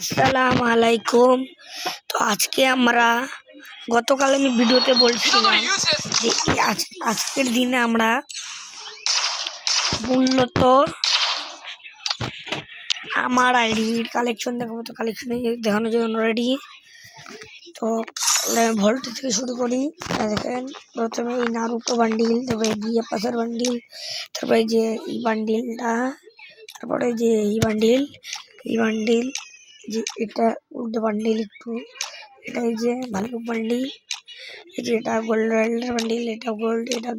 আসসালামু আলাইকুম। তো আজকে আমরা গতকাল আমি ভিডিওতে বলছিলাম যে আজকের দিনে আমরা মূলত আমার আইডির কালেকশন দেখাবো। তো কালেকশন দেখানোর জন্য রেডি। তো ভল্ট থেকে শুরু করি। দেখেন প্রথমে এই নারুটো বান্ডিল, তারপরে বিয়ে পাথর বান্ডিল, তারপরে যে এই বান্ডিলটা, তারপরে যে এই বান্ডিল যে এটা উল্টো বান্ডিল একটু, এটা এই যে ভালো বান্ডিল, এই যে এটা গোল্ড রয়্যালের বান্ডিল, এটা গোল্ড, এটা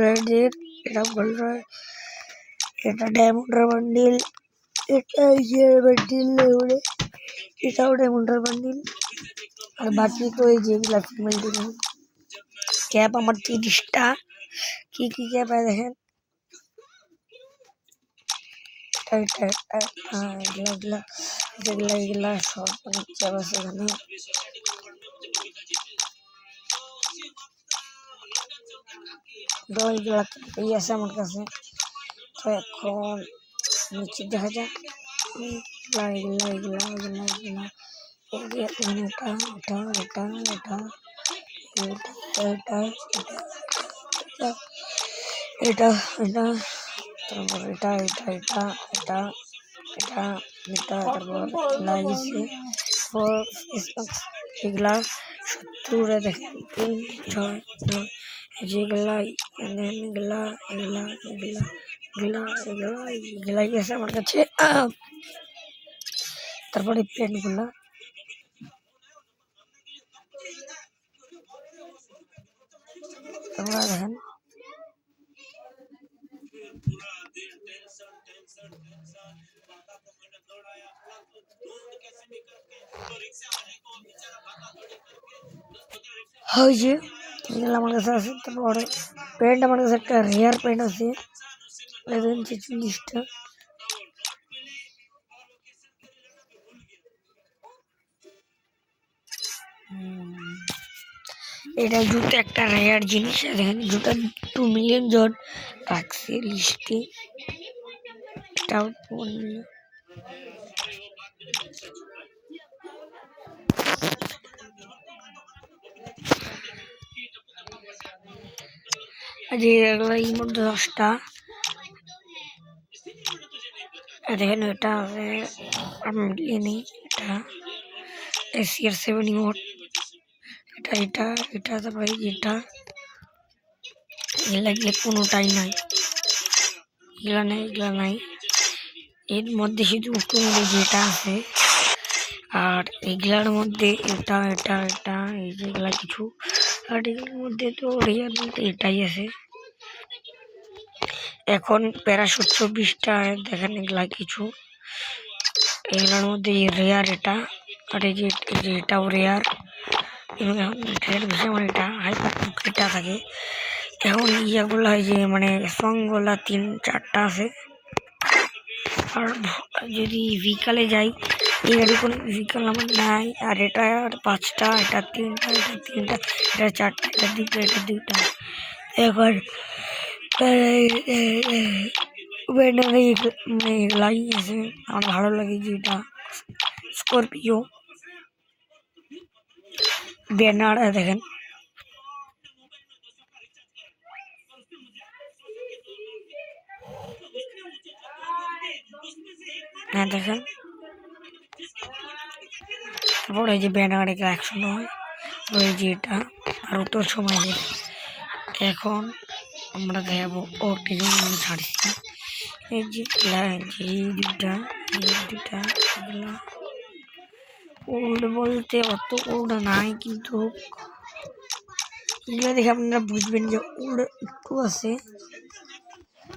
রয়্যালের, এটা গোল্ড রয়্যাল, এটা ডায়মন্ডের বান্ডিল, এটা এই যে বান্ডিল এটাও ডায়মন্ডের বান্ডিল। আর বাকি তো এই যে এগুলা বান্ডিল। ক্যাপ আমার 30টা। কি কি ক্যাপ আছে দেখেন, এগুলা সব অনেক ক্যাপ আছে এখানে। এগুলা এই আছে আমার কাছে। তো এখন নিচে দেখা যাক এটা তারপর এটা তারপর লাগিয়েছে এগুলা 70 দেখেন 3 6 যেগুলা এগুলাই আছে আমার কাছে। তারপরে প্লেটগুলা তোমরা দেখেন, ওই যে এগুলো আমার কাছে আছে। তারপরে প্যান্ট আমার কাছে একটা রেয়ার প্যান্ট আছে 46টা। এটা জুতো একটা রেয়ার জিনিস। দেখেন জুতা 2 মিলিয়ন জন রাখছে লিস্টে। এটাও যে এগুলো এই মধ্যে 10টা। দেখেন এটা আছে আমি নিই, এটা এসিআর 7 ইমোট, এটা তারপরে এটা এগুলা কোনোটাই নাই, এগুলা নাই। এর মধ্যে শুধু যেটা আছে, আর এগুলার মধ্যে এটা এই যেগুলা কিছু, আর এগুলোর মধ্যে তো রেয়ার বলতে এটাই আছে। এখন প্যারাশুট 24টা দেখেন, এগুলা কিছু, এগুলোর মধ্যে রেয়ার এটা, আর এই যে এটাও রেয়ার। এবং এখন রেয়ার বেশি আমার এটা হাইপার এটা থাকে। এখন ইয়াগুলো হয় যে মানে সংগুলা 3-4টা আছে। আর যদি বিকালে যাই, এই গাড়ি কোনো বিকাল আমার নাই। আর এটা 5টা, এটা 3টা, এটা 4টা, এটা 2টা। এখন লাগিয়েছে আমার ভালো লাগে যে এটা স্করপিও ব্যানার। দেখেন হ্যাঁ দেখেন, তারপরে এই যে ব্যানারে কালেকশন হয়। ওই যে এটা আরও তো সময় দেবে। এখন আমরা দেখাবো ওটি ছাড়ছি। এই যে এই দুটা এগুলা ওল্ড বলতে অত ওল্ড নাই, কিন্তু এগুলো দেখে আপনারা বুঝবেন যে ওল্ড একটু আছে।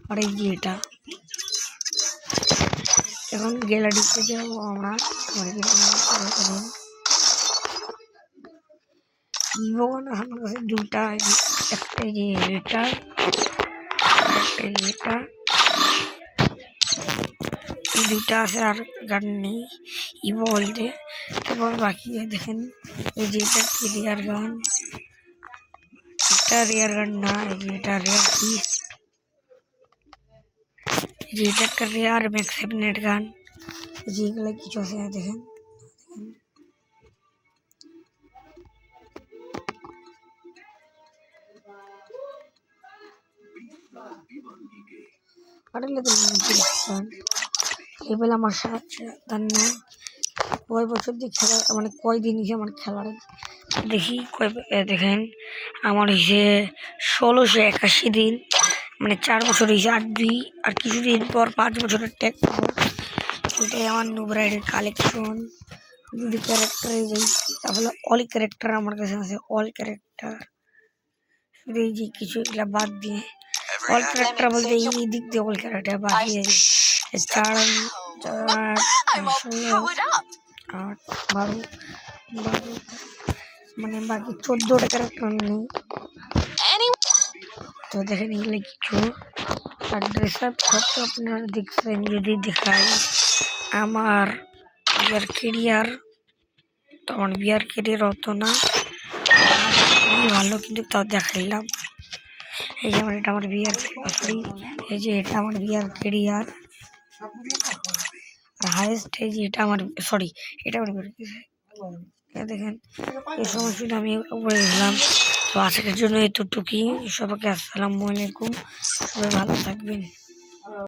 আর এই যে এটা এখন গ্যালারিতে যাবো আমরা। আমার কাছে 2টা, একটা যে এটা, এই 2টা আছে, আর গান নেই ইভো বলতে। তারপর বাকি দেখেন এই যে এটা কি রেয়ার গান, এটা রেয়ার গান না, এই যে এটা রেয়ার পিস, যে এটা একটা রেয়ার ম্যাক্স 7 গান। যেগুলো কিছু আছে দেখেন। এবার আমার সাথে না কয় বছর দিয়ে খেলা মানে কয়দিন হয়েছে আমার খেলার দেখি দেখেন আমার হয়েছে 1681 দিন, মানে 4 বছর হয়েছে। আর কিছুদিন পর 5 বছরের ট্যাগ পাবো। এটাই আমার নুব রাইডের কালেকশন। যদি ক্যারেক্টারে যাই তাহলে অল ক্যারেক্টার আমার কাছে আছে, অল ক্যারেক্টার। শুধু এই যে কিছু এগুলা বাদ দিয়ে অল ক্যারেক্টার বলতে এই দিক দিয়ে অল ক্যারেক্টার বাদ দিয়ে 4 8 12 মানে বাকি 14টা ক্যারেক্টার নেই। তো দেখেন এগুলো কিছু আর ড্রেস আপ তো আপনারা দেখছেন। যদি দেখাই আমার বিয়ার কেরিয়ার, তো আমার বিয়ার কেরিয়ার অত না ভালো, কিন্তু তাও দেখাইলাম। এই যে এটা আমার বিয়ার সরি, এই যে এটা আমার বিয়ার কেরিয়ার আর হাইয়েস্ট। এই যে এটা আমার সরি, এটা আমার দেখেন এই সময়টা আমি উপরে গেলাম। তো আজকের জন্য এতটুকুই। সবাইকে আসসালামু আলাইকুম, সবাই ভালো থাকবেন।